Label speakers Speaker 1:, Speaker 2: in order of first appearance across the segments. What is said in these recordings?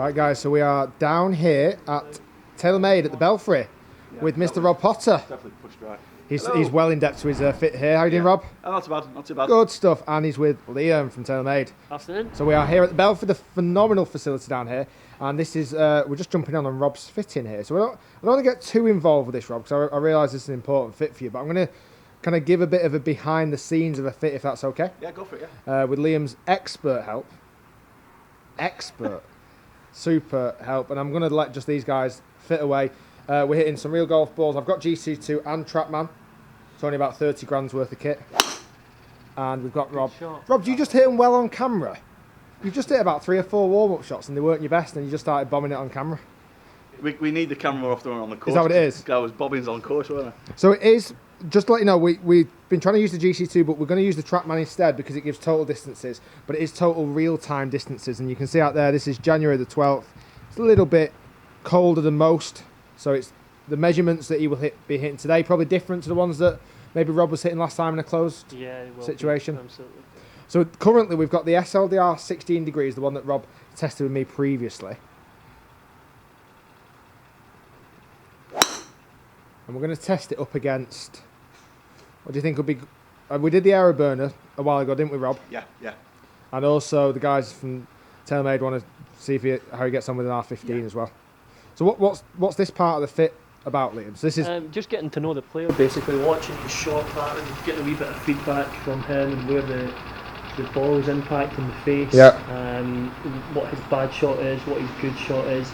Speaker 1: Right, guys, so we are down here at TaylorMade at the Belfry with Mr. Rob Potter.
Speaker 2: Definitely pushed right.
Speaker 1: He's well in depth to his fit here. How are you doing, Rob?
Speaker 2: Oh, not too bad, not too bad.
Speaker 1: Good stuff. And he's with Liam from TaylorMade.
Speaker 3: Afternoon.
Speaker 1: So we are here at the Belfry, the phenomenal facility down here. And this is, we're just jumping on Rob's fitting here. So I don't want to get too involved with this, Rob, because I realise this is an important fit for you. But I'm going to kind of give a bit of a behind the scenes of a fit, if that's okay.
Speaker 2: Yeah, go for it,
Speaker 1: With Liam's expert help. Super help. And I'm going to let just these guys fit away. We're hitting some real golf balls. I've got GC2 and Trackman. It's only about 30 grand's worth of kit. And we've got Rob. Rob, do you just hit them well on camera? You just hit about 3 or 4 warm-up shots and they weren't your best and you just started bombing it on camera.
Speaker 2: We need the camera more often on the course.
Speaker 1: Is that what it is?
Speaker 2: I was bobbins on course, weren't I?
Speaker 1: So it is, just to let you know, we've been trying to use the GC2, but we're going to use the Trackman instead because it gives total distances, but it is total real-time distances. And you can see out there, this is January the 12th. It's a little bit colder than most, so it's the measurements that he will be hitting today, probably different to the ones that maybe Rob was hitting last time in a closed situation.
Speaker 3: Absolutely.
Speaker 1: So currently we've got the SLDR 16 degrees, the one that Rob tested with me previously. And we're going to test it up against, what do you think would be, we did the Aeroburner a while ago, didn't we, Rob?
Speaker 2: Yeah.
Speaker 1: And also the guys from TaylorMade want to see how he gets on with an R15 as well. So what's this part of the fit about, Liam? So this is
Speaker 3: just getting to know the player, basically watching his shot pattern, getting a wee bit of feedback from him and where the ball's impacting the face, what his bad shot is, what his good shot is,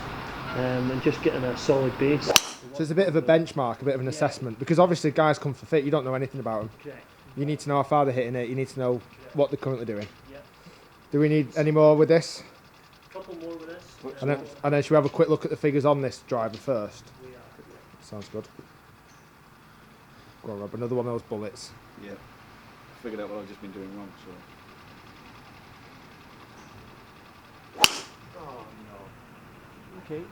Speaker 3: and just getting a solid base.
Speaker 1: So it's a bit of a benchmark, a bit of an assessment, because obviously guys come for fit, you don't know anything about them.
Speaker 3: Correct.
Speaker 1: You need to know how far they're hitting it, you need to know what they're currently doing. Yeah. Do we need any more with this?
Speaker 3: A couple more with this.
Speaker 1: And then should we have a quick look at the figures on this driver first? Sounds good. Go on, Rob, another one of those bullets.
Speaker 2: Yeah. I figured out what I've just been doing wrong, so.
Speaker 3: Oh no. Okay.
Speaker 1: Do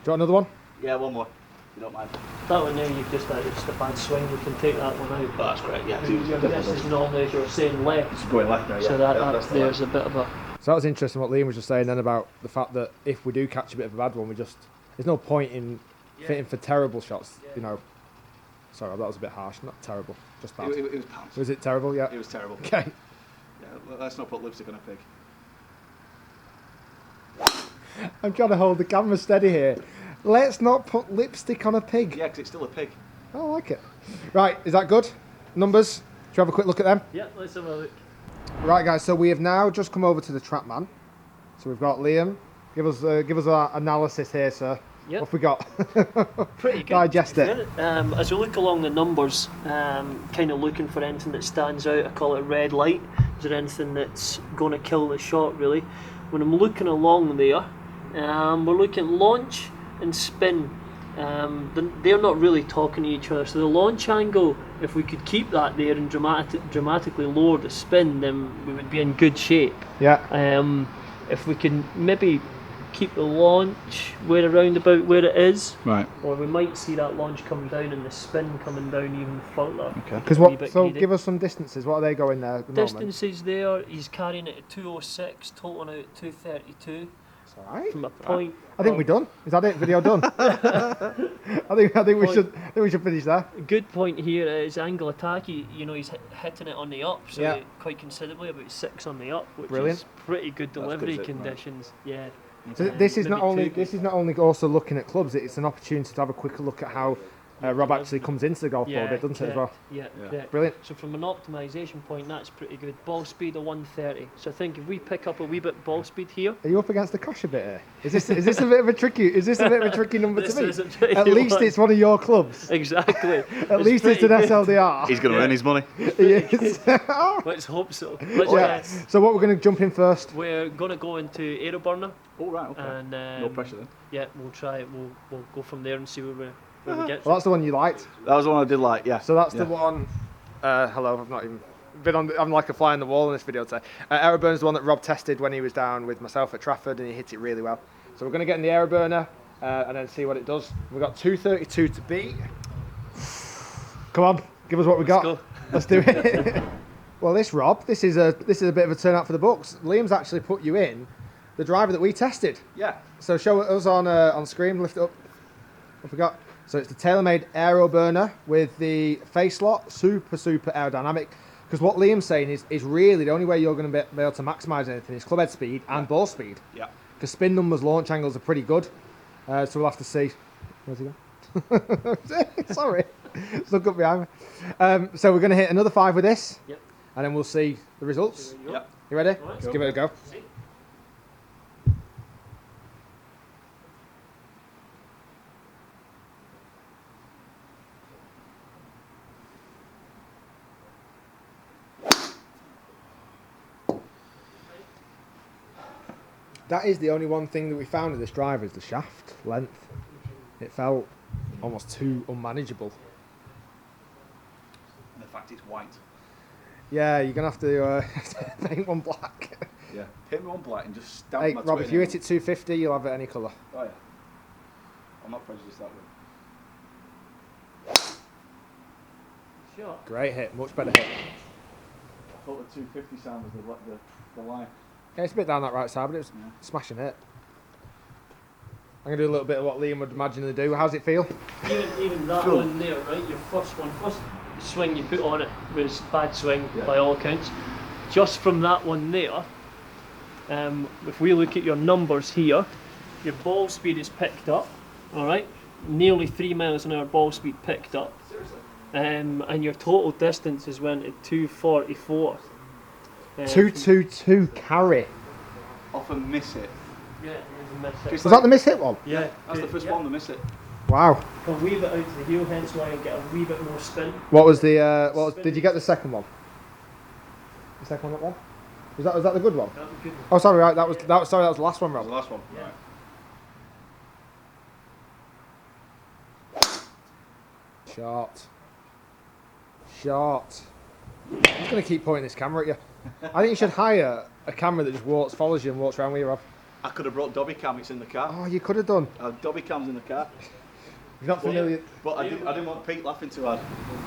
Speaker 1: you want another one?
Speaker 2: Yeah, one more, if you don't mind.
Speaker 3: That one there, you've just it's a bad swing. We can take that one out.
Speaker 2: Oh, that's great, yeah.
Speaker 3: This is normally, as you're saying, left.
Speaker 2: It's going left now, yeah.
Speaker 3: So there's a bit of a.
Speaker 1: So that was interesting what Liam was just saying then about the fact that if we do catch a bit of a bad one, there's no point in fitting for terrible shots, you know. Sorry, that was a bit harsh, not terrible, just bad.
Speaker 2: It was pants.
Speaker 1: Was it terrible? Yeah.
Speaker 2: It was terrible.
Speaker 1: Okay.
Speaker 2: Yeah, let's not put lipstick on a pig.
Speaker 1: I'm trying to hold the camera steady here. Let's not put lipstick on a pig.
Speaker 2: Yeah, because it's still a pig.
Speaker 1: I like it. Right, is that good? Numbers? Should we have a quick look at them?
Speaker 3: Yeah, let's have a look.
Speaker 1: Right, guys, so we have now just come over to the Trackman. So we've got Liam. Give us our analysis here, sir.
Speaker 3: Yep.
Speaker 1: What have we got?
Speaker 3: Pretty good.
Speaker 1: Digest it.
Speaker 3: As we look along the numbers, kind of looking for anything that stands out. I call it red light. Is there anything that's going to kill the shot, really? When I'm looking along there, we're looking at launch and spin. They're not really talking to each other. So the launch angle, if we could keep that there and dramatically lower the spin, then we would be in good shape.
Speaker 1: Yeah.
Speaker 3: If we can maybe keep the launch around about where it is,
Speaker 2: right,
Speaker 3: or we might see that launch come down and the spin coming down even further.
Speaker 1: Okay. Because so give us some distances. What are they going there? At the
Speaker 3: distances there, he's carrying it at 206, totaling out at 232.
Speaker 1: It's all right.
Speaker 3: From a point.
Speaker 1: I think we're done. Is that it? Video done. I think we should finish there.
Speaker 3: A good point here is angle attack. He's hitting it on the up, so quite considerably, about 6 on the up, which is pretty good delivery conditions. Right. Yeah.
Speaker 1: So this is not only also looking at clubs. It's an opportunity to have a quicker look at how Rob actually comes into the golf ball a bit, doesn't it, as well?
Speaker 3: Yeah, correct.
Speaker 1: Brilliant.
Speaker 3: So from an optimisation point, that's pretty good. Ball speed of 130. So I think if we pick up a wee bit ball speed here.
Speaker 1: Are you up against the cosh a bit here? Is this a bit of a tricky number to me? At least it's one of your clubs.
Speaker 3: Exactly.
Speaker 1: At least it's an SLDR.
Speaker 2: He's going to earn his money.
Speaker 1: Yes.
Speaker 3: Let's hope so.
Speaker 1: So what we're going to jump in first?
Speaker 3: We're going to go into Aeroburner.
Speaker 2: Oh right, okay.
Speaker 3: And
Speaker 2: no pressure then.
Speaker 3: Yeah, we'll try it. We'll go from there and see where we get.
Speaker 1: Well, that's the one you liked.
Speaker 2: That was the one I did like, yeah.
Speaker 1: So that's the one. Hello, I've not even been on. I'm like a fly on the wall in this video today. Aeroburner's the one that Rob tested when he was down with myself at Trafford, and he hit it really well. So we're going to get in the Aeroburner and then see what it does. We've got 232 to beat. Come on, give us what we got. Let's do it. Well, this is a bit of a turnout for the books. Liam's actually put you in the driver that we tested.
Speaker 2: Yeah.
Speaker 1: So show us on screen. Lift it up. What we got? So it's the TaylorMade Aeroburner with the face lock, super aerodynamic. Because what Liam's saying is really the only way you're going to be able to maximise anything is club head speed and ball speed.
Speaker 2: Yeah.
Speaker 1: Because spin numbers, launch angles are pretty good. So we'll have to see. Where's he gone? Sorry, stuck up behind me. So we're going to hit another 5 with this.
Speaker 3: Yep.
Speaker 1: And then we'll see the results.
Speaker 2: Yep.
Speaker 1: You ready?
Speaker 3: Right,
Speaker 1: Let's give it a go.
Speaker 3: See?
Speaker 1: That is the only one thing that we found with this driver is the shaft length. It felt almost too unmanageable.
Speaker 2: And the fact it's white.
Speaker 1: Yeah, you're going to have to paint one black.
Speaker 2: Yeah. Hit me one black and just stamp
Speaker 1: Hey,
Speaker 2: my
Speaker 1: Rob,
Speaker 2: twin
Speaker 1: if you
Speaker 2: in.
Speaker 1: hit it 250, you'll have it any colour.
Speaker 2: Oh, yeah. I'm not prejudiced that way.
Speaker 3: Sure.
Speaker 1: Great hit, much better hit.
Speaker 2: I thought the 250 sound was the line.
Speaker 1: Yeah, it's a bit down that right side, but it was smashing hit. I'm going to do a little bit of what Liam would imagine to do. How's it feel?
Speaker 3: Even that
Speaker 2: Cool.
Speaker 3: one there, right? Your first swing you put on it was bad swing by all accounts. Just from that one there, if we look at your numbers here, your ball speed is picked up, all right? Nearly 3 miles an hour ball speed picked up.
Speaker 2: Seriously?
Speaker 3: And your total distance has went to 244.
Speaker 1: 222 carry.
Speaker 2: Off a miss it.
Speaker 3: Yeah, it was a miss hit.
Speaker 2: Just
Speaker 1: Was that the miss hit one?
Speaker 3: Yeah,
Speaker 2: That's the first one to miss it.
Speaker 1: Wow.
Speaker 3: A wee bit out to the heel, hence why you get a wee bit more spin.
Speaker 1: What was the? Did you get the second one? The second one, that one? Was that the good one?
Speaker 3: That was good.
Speaker 1: Oh, sorry, right. That was the last one,
Speaker 2: That was
Speaker 1: Rob.
Speaker 2: the last one.
Speaker 3: Yeah.
Speaker 2: Right.
Speaker 1: Short. I'm just going to keep pointing this camera at you. I think you should hire a camera that just follows you and walks around with you, Rob.
Speaker 2: I could have brought Dobby cam, it's in the car.
Speaker 1: Oh, you could have done.
Speaker 2: Dobby cam's in the car.
Speaker 1: You're not familiar.
Speaker 2: But I didn't want Pete laughing too hard.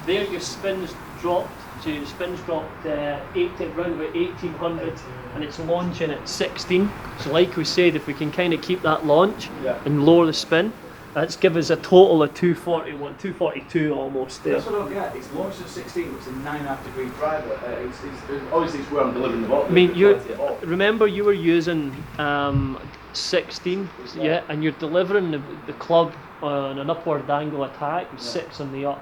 Speaker 3: There your spins dropped, so your spins dropped around about 1800 and it's launching at 16. So like we said, if we can kind of keep that launch and lower the spin, that's give us a total of 241, 242 almost there.
Speaker 2: That's what I don't get. It's launched at 16, which is a 9.5 degree driver. Obviously it's where I'm delivering the ball.
Speaker 3: I mean, remember you were using 16, yeah, and you're delivering the club on an upward angle attack, 6 on the up.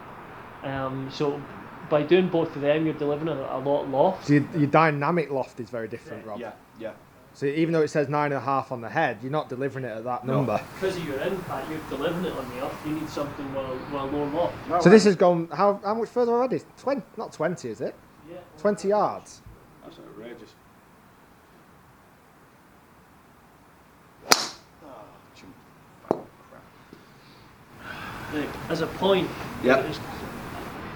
Speaker 3: So by doing both of them, you're delivering a lot loft.
Speaker 1: So your dynamic loft is very different, Rob.
Speaker 2: Yeah.
Speaker 1: So even though it says 9.5 on the head, you're not delivering it at that number.
Speaker 3: Because of your impact, you're delivering it on the up. You need something well lower loft.
Speaker 1: So this has gone, how much further already? 20, not 20, is it?
Speaker 3: Yeah.
Speaker 1: 20 yards.
Speaker 2: That's outrageous.
Speaker 3: Now, as a point,
Speaker 2: Yeah.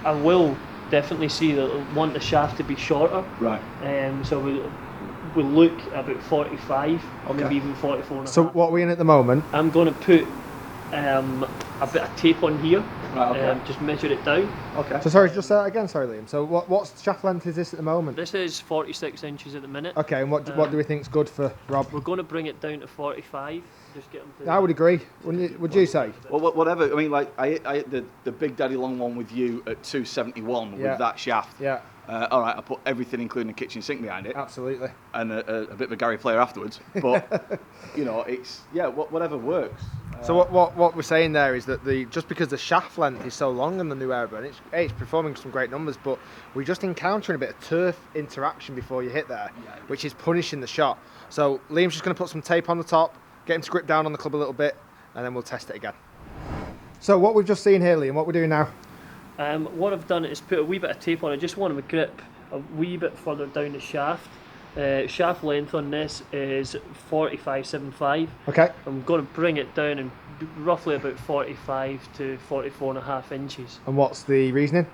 Speaker 3: I will definitely see that want the shaft to be shorter.
Speaker 2: Right.
Speaker 3: So we'll look about 45 or maybe
Speaker 2: Okay.
Speaker 3: even 44 and a
Speaker 1: So
Speaker 3: half.
Speaker 1: what are we in at the moment?
Speaker 3: I'm going to put a bit of tape on here,
Speaker 2: Right, okay.
Speaker 3: just measure it down.
Speaker 2: Okay.
Speaker 1: So sorry, just say that again, sorry Liam. So what's shaft length is this at the moment?
Speaker 3: This is 46 inches at the minute.
Speaker 1: Okay, and what do we think's good for Rob?
Speaker 3: We're going to bring it down to 45. Just get them to.
Speaker 1: I would agree. Would you say?
Speaker 2: Well, whatever. I mean, like I hit the Big Daddy long one with you at 271
Speaker 1: Yeah.
Speaker 2: with that shaft.
Speaker 1: Yeah,
Speaker 2: All right, I put everything, including the kitchen sink, behind it,
Speaker 1: absolutely.
Speaker 2: and a bit of a Gary Player afterwards. But you know, it's whatever works.
Speaker 1: So what we're saying there is that just because the shaft length is so long on the new Aeroburner, it's performing some great numbers, but we're just encountering a bit of turf interaction before you hit there, which is punishing the shot. So Liam's just going to put some tape on the top, get him to grip down on the club a little bit, and then we'll test it again. So what we've just seen here, Liam, what we're doing now?
Speaker 3: What I've done is put a wee bit of tape on. I just want to grip a wee bit further down the shaft. Shaft length on this is 45.75.
Speaker 1: Okay.
Speaker 3: I'm going to bring it down and roughly about 45 to 44.5 inches.
Speaker 1: And what's the reasoning?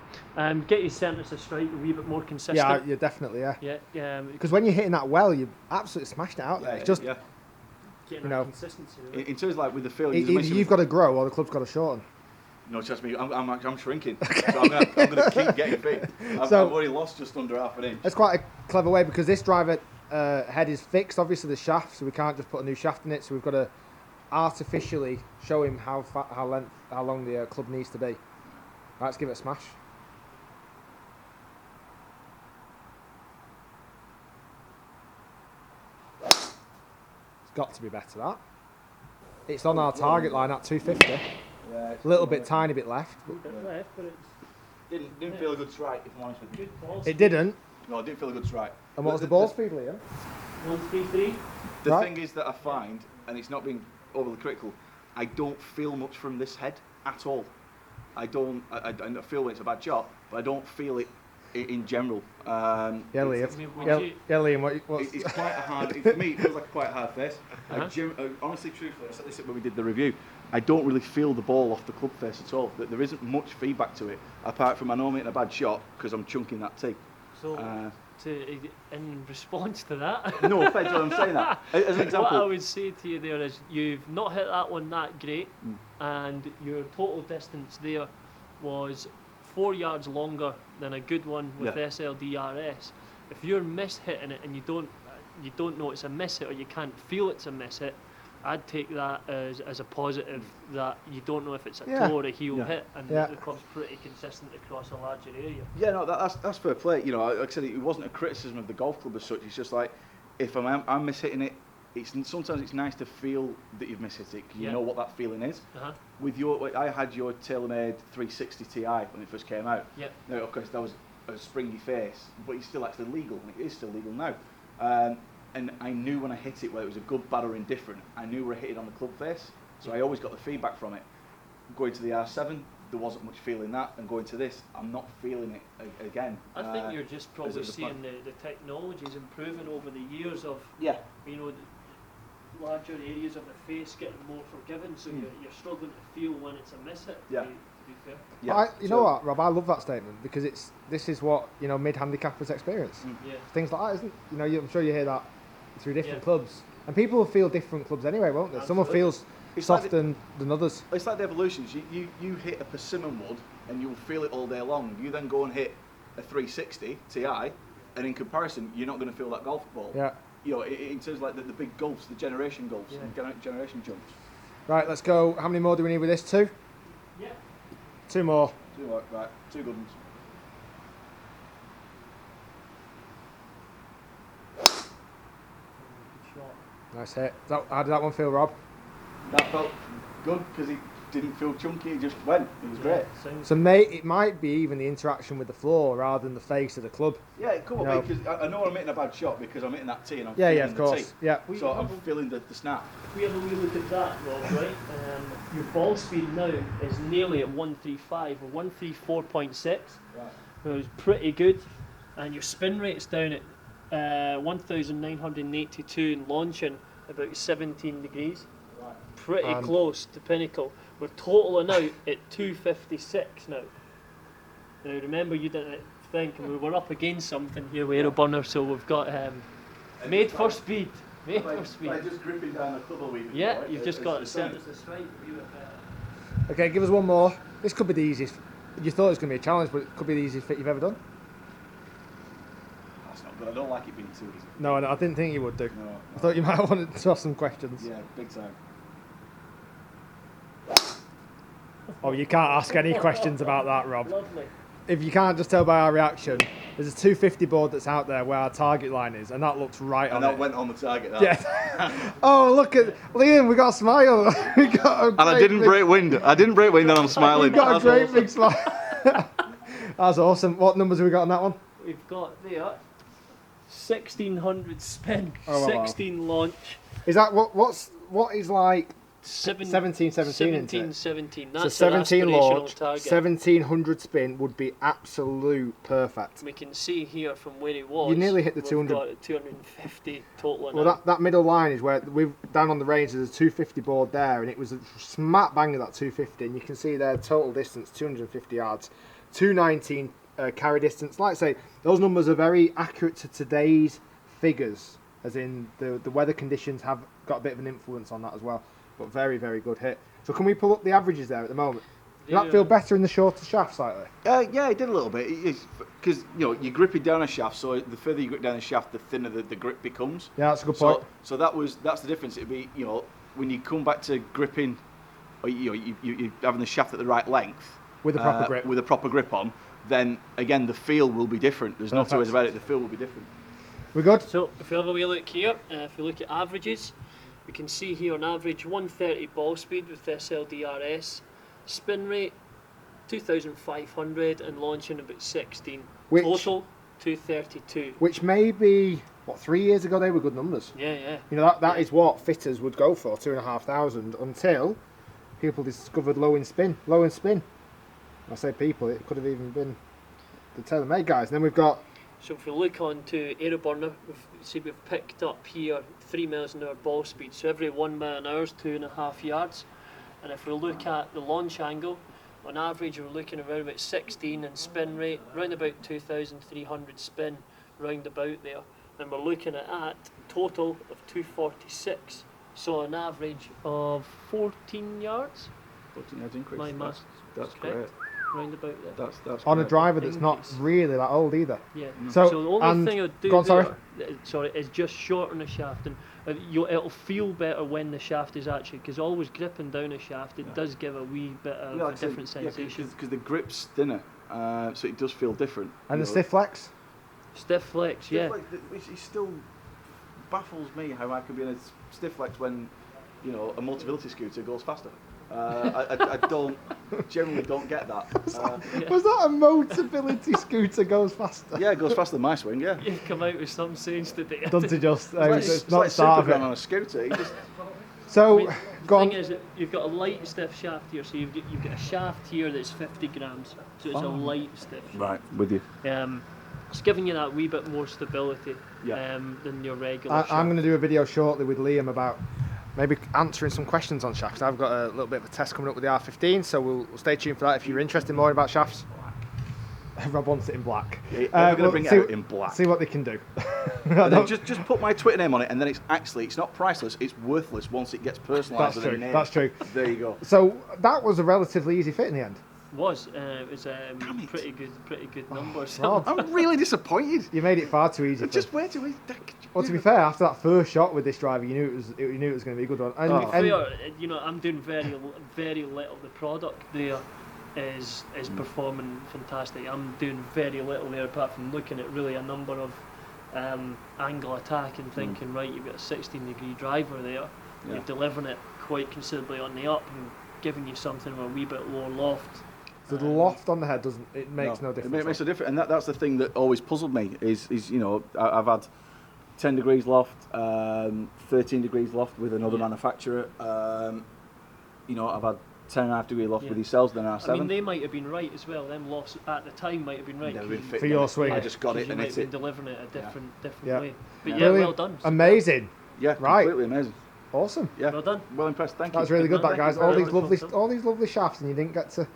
Speaker 3: Get your centres of strike a wee bit more consistent.
Speaker 1: Yeah, definitely, yeah.
Speaker 3: Yeah.
Speaker 1: Because when you're hitting that well, you absolutely smashed it out there. It's just,
Speaker 2: yeah.
Speaker 3: Getting
Speaker 1: you
Speaker 3: that
Speaker 1: know,
Speaker 3: consistency. Really.
Speaker 2: In terms of like with the field,
Speaker 1: either you've got to grow or the club's got to shorten.
Speaker 2: No, trust me, I'm shrinking. So I'm gonna keep getting fit. I've already lost just under half an inch.
Speaker 1: It's quite a clever way because this driver head is fixed, obviously the shaft, so we can't just put a new shaft in it. So we've got to artificially show him how long the club needs to be. Right, let's give it a smash. It's got to be better, that. It's on our target line at 250.
Speaker 2: Yeah,
Speaker 1: A little bit, tiny bit left.
Speaker 3: Left, but it's
Speaker 2: Didn't feel a good strike, if I'm honest with you.
Speaker 3: good balls.
Speaker 1: It didn't.
Speaker 2: No, it didn't feel a good strike.
Speaker 1: And what was the ball speed, Liam?
Speaker 3: 133.
Speaker 2: The
Speaker 1: Right.
Speaker 2: thing is that I find, and it's not being overly critical, I don't feel much from this head at all. I don't. I feel when it's a bad shot, but I don't feel it in general.
Speaker 1: Yeah, Liam.
Speaker 3: I mean,
Speaker 1: Yeah, Liam. What's...
Speaker 2: It's quite a hard. For me, it feels like quite a hard face.
Speaker 3: Uh-huh.
Speaker 2: Honestly, truthfully, I said this when we did the review. I don't really feel the ball off the club face at all. That there isn't much feedback to it, apart from I know I'm making a bad shot because I'm chunking that tee.
Speaker 3: So, in response to that,
Speaker 2: No offence, I'm saying that as an example.
Speaker 3: what I would say to you there is you've not hit that one that great, and your total distance there was 4 yards longer than a good one with
Speaker 2: Yeah.
Speaker 3: SLDRS. If you're miss-hitting it and you don't know it's a miss hit or you can't feel it's a miss hit, I'd take that as a positive that you don't know if it's a toe or a heel hit, and the club's pretty consistent across a larger area.
Speaker 2: Yeah, no, that's fair play. You know, like I said, it wasn't a criticism of the golf club as such. It's just like if I'm mishitting it, sometimes it's nice to feel that you've mishit it because you know what that feeling is.
Speaker 3: Uh-huh.
Speaker 2: With I had your TaylorMade 360 Ti when it first came out.
Speaker 3: Yeah.
Speaker 2: Now, of course, that was a springy face, but it's still actually legal, and it is still legal now. And I knew when I hit it whether it was a good, bad, or indifferent. I knew where I hit it on the club face, so I always got the feedback from it. Going to the R7, there wasn't much feeling that, and going to this, I'm not feeling it again.
Speaker 3: I think you're just probably
Speaker 2: as a
Speaker 3: seeing the technologies improving over the years of,
Speaker 2: Yeah.
Speaker 3: you know, the larger areas of the face getting more forgiving, so you're struggling to feel when it's a miss hit,
Speaker 2: Yeah.
Speaker 3: to be fair.
Speaker 2: Yeah.
Speaker 1: You know what, Rob? I love that statement because this is what mid-handicappers experience.
Speaker 3: Yeah.
Speaker 1: Things like that, isn't? I'm sure you hear that through different clubs, and people will feel different clubs anyway, won't they? Someone feels
Speaker 2: It's
Speaker 1: softer
Speaker 2: like
Speaker 1: than others.
Speaker 2: It's like the evolutions. You hit a persimmon wood and you'll feel it all day long. You then go and hit a 360 Ti, and in comparison, you're not going to feel that golf ball.
Speaker 1: Yeah.
Speaker 2: You know, in terms of like the big golfs, the generation golfs, and generation jumps.
Speaker 1: Right, let's go. How many more do we need with this? 2?
Speaker 3: Yeah.
Speaker 1: 2 more.
Speaker 2: Right, 2 good ones.
Speaker 3: Good shot.
Speaker 1: Nice hit. How did that one feel, Rob?
Speaker 2: That felt good because he didn't feel chunky. He just went. It was great.
Speaker 1: So, it might be even the interaction with the floor rather than the face of the club.
Speaker 2: Yeah, it could be because I know I'm hitting a bad shot because I'm hitting that tee and I'm
Speaker 1: Yeah,
Speaker 2: feeling
Speaker 1: yeah, of
Speaker 2: the
Speaker 1: course.
Speaker 2: tee.
Speaker 1: Yeah.
Speaker 2: So I'm feeling the snap.
Speaker 3: If we have a wee look at that, Rob, right? Your ball speed now is nearly at 135 or 134.6.
Speaker 2: Right.
Speaker 3: It was pretty good, and your spin rate's down at 1,982 and launching about 17 degrees.
Speaker 2: Right.
Speaker 3: Pretty close to pinnacle. We're totaling out at 256 now. Now remember, you didn't think, and we were up against something here with Aeroburner, so we've got made for speed. Made for speed.
Speaker 2: By just gripping down a club a wee bit.
Speaker 3: Yeah,
Speaker 2: more,
Speaker 3: you've just got to
Speaker 2: set
Speaker 3: set the strike.
Speaker 1: Okay, give us one more. This could be the easiest. You thought it was going to be a challenge, but it could be the easiest fit you've ever done.
Speaker 2: That's not good. I don't like it being too easy.
Speaker 1: No, I didn't think you would do.
Speaker 2: No.
Speaker 1: I thought you might have wanted to ask some questions.
Speaker 2: Yeah, big time.
Speaker 1: Oh, you can't ask any questions about that, Rob.
Speaker 3: Lovely.
Speaker 1: If you can't just tell by our reaction, there's a 250 board that's out there where our target line is, and that looks right on
Speaker 2: And that
Speaker 1: it.
Speaker 2: went on the target. That.
Speaker 1: Yeah. Oh, look at Liam. We got a smile. We got a
Speaker 2: And I
Speaker 1: great
Speaker 2: didn't
Speaker 1: big-
Speaker 2: break wind. I didn't break wind, and I'm
Speaker 1: We
Speaker 2: smiling.
Speaker 1: got a
Speaker 2: That's
Speaker 1: great
Speaker 2: awesome.
Speaker 1: big smile. That's awesome. What numbers have we got on that one?
Speaker 3: We've got there 1600 spin,
Speaker 1: Oh, wow.
Speaker 3: 16 launch,
Speaker 1: Is that what is like
Speaker 3: 17,
Speaker 1: 17?
Speaker 3: 17.
Speaker 1: So
Speaker 3: That's
Speaker 1: 17
Speaker 3: our aspirational
Speaker 1: launch,
Speaker 3: target.
Speaker 1: 1700 spin would be absolute perfect.
Speaker 3: We can see here from where he was.
Speaker 1: You nearly hit the
Speaker 3: we've
Speaker 1: 200.
Speaker 3: Got 250 total.
Speaker 1: Well, that middle line is where we've down on the range. There's a 250 board there, and it was a smack bang of that 250. And you can see there total distance 250 yards, 219 carry distance. Like I say, those numbers are very accurate to today's figures, as in the weather conditions have got a bit of an influence on that as well. But very, very good hit. So can we pull up the averages there at the moment? Did that feel better in the shorter shaft slightly?
Speaker 2: Yeah, it did a little bit. Because you're gripping down a shaft, so the further you grip down a shaft, the thinner the grip becomes.
Speaker 1: Yeah, that's a good point.
Speaker 2: So that's the difference. It'd be when you come back to gripping, or you're having the shaft at the right length
Speaker 1: With a proper grip.
Speaker 2: With a proper grip on, then again the feel will be different. There's no two ways about it. The feel will be different.
Speaker 1: We're good.
Speaker 3: So if we have a wee look here, if we look at averages, we can see here on average 130 ball speed with SLDRS, spin rate 2,500 and launching about 16. Total 232.
Speaker 1: Which maybe 3 years ago they were good numbers.
Speaker 3: Yeah.
Speaker 1: That is what fitters would go for, 2,500, until people discovered low in spin. I say people, it could have even been the TaylorMade guys. And then we've got.
Speaker 3: So if we look on to Aeroburner, we've picked up here 3 miles an hour ball speed. So every 1 mile an hour is 2.5 yards. And if we look at the launch angle, on average we're looking around about 16 and spin rate, around about 2,300 spin, round about there. And we're looking at total of 246. So an average of 14 yards.
Speaker 2: 14 yards increase.
Speaker 3: My maths
Speaker 2: That's
Speaker 3: correct.
Speaker 2: great.
Speaker 3: Round about there.
Speaker 2: That's
Speaker 1: On a
Speaker 2: great.
Speaker 1: driver that's not really that old either.
Speaker 3: Yeah.
Speaker 1: So
Speaker 3: the only thing I'd do
Speaker 1: go on,
Speaker 3: there, is just shorten the shaft, and it'll feel better when the shaft is actually, because always gripping down a shaft, it does give a wee bit of a different sensation.
Speaker 2: Because the grip's thinner, so it does feel different.
Speaker 1: And the stiff flex?
Speaker 3: Stiff flex, yeah.
Speaker 2: It still baffles me how I can be in a stiff flex when a multibility scooter goes faster. I generally don't get that.
Speaker 1: Was that a mobility scooter goes faster?
Speaker 2: Yeah, it goes faster than my swing. Yeah.
Speaker 3: You've come out with some sayings today.
Speaker 1: Done to just
Speaker 2: It's
Speaker 1: not
Speaker 2: like
Speaker 1: start of
Speaker 2: Superman
Speaker 1: it.
Speaker 2: on a scooter. You just,
Speaker 1: So
Speaker 3: The
Speaker 1: go on.
Speaker 3: thing is that you've got a light stiff shaft here, so you've got a shaft here that's 50 grams, so it's a light stiff shaft.
Speaker 2: right, with you.
Speaker 3: It's giving you that wee bit more stability than your regular shaft.
Speaker 1: I'm going to do a video shortly with Liam about maybe answering some questions on shafts. I've got a little bit of a test coming up with the R15, so we'll stay tuned for that if you're interested more about shafts. Rob wants it in black.
Speaker 2: Yeah, we're going to bring it out in black.
Speaker 1: See what they can do.
Speaker 2: And then just put my Twitter name on it, and then it's not priceless, it's worthless once it gets personalised.
Speaker 1: That's true. That's true.
Speaker 2: There you go.
Speaker 1: So that was a relatively easy fit in the end.
Speaker 3: It was pretty good numbers.
Speaker 1: Rob,
Speaker 2: I'm really disappointed.
Speaker 1: you made it far too easy.
Speaker 2: Just where do we?
Speaker 1: Well, to be fair, after that first shot with this driver, you knew it was going to be a good one. And,
Speaker 3: I'm doing very little. The product there is performing fantastic. I'm doing very little there apart from looking at really a number of angle attack and thinking, right, you've got a 16-degree driver there.
Speaker 2: Yeah.
Speaker 3: You're delivering it quite considerably on the up and giving you something with a wee bit lower loft.
Speaker 1: So the loft on the head makes no difference.
Speaker 2: It makes no difference, and that's the thing that always puzzled me is I've had 10 degrees loft, 13 degrees loft with another manufacturer. I've had 10.5 degree loft with yourselves, then R7.
Speaker 3: I mean, they might have been right as well. Them lofts at the time might have been right.
Speaker 2: Never been fit
Speaker 1: For your swing.
Speaker 2: I just got it
Speaker 3: You
Speaker 2: and
Speaker 3: might
Speaker 2: hit
Speaker 3: have
Speaker 2: it.
Speaker 3: been delivering it a different
Speaker 1: Yeah.
Speaker 3: way. But
Speaker 1: Brilliant.
Speaker 3: well done.
Speaker 1: Amazing.
Speaker 2: Yeah,
Speaker 1: Right.
Speaker 2: completely amazing.
Speaker 1: Awesome.
Speaker 2: Yeah,
Speaker 3: Well done.
Speaker 2: Well impressed. Thank you.
Speaker 1: That's really good, that
Speaker 3: Thank you
Speaker 1: guys.
Speaker 3: very much.
Speaker 1: All these lovely shafts, and you didn't get to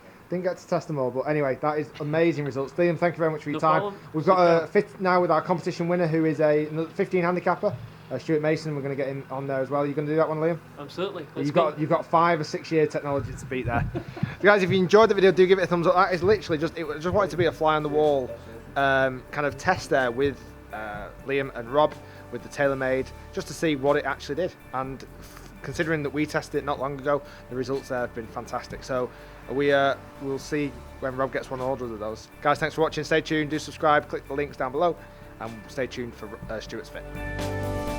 Speaker 1: test them all. But anyway, that is amazing results. Liam, thank you very much for your
Speaker 3: No
Speaker 1: time.
Speaker 3: problem.
Speaker 1: We've got a fit now with our competition winner, who is another 15 handicapper, Stuart Mason. We're going to get him on there as well. Are you going to do that one, Liam?
Speaker 3: Absolutely.
Speaker 1: You've got 5 or 6 year technology to beat there. Guys, if you enjoyed the video, do give it a thumbs up. That is literally just wanted to be a fly on the wall kind of test there with Liam and Rob with the TaylorMade, just to see what it actually did. And considering that we tested it not long ago, the results there have been fantastic. So we'll see when Rob gets one order of those. Guys, thanks for watching. Stay tuned. Do subscribe. Click the links down below, and stay tuned for Stuart's fit.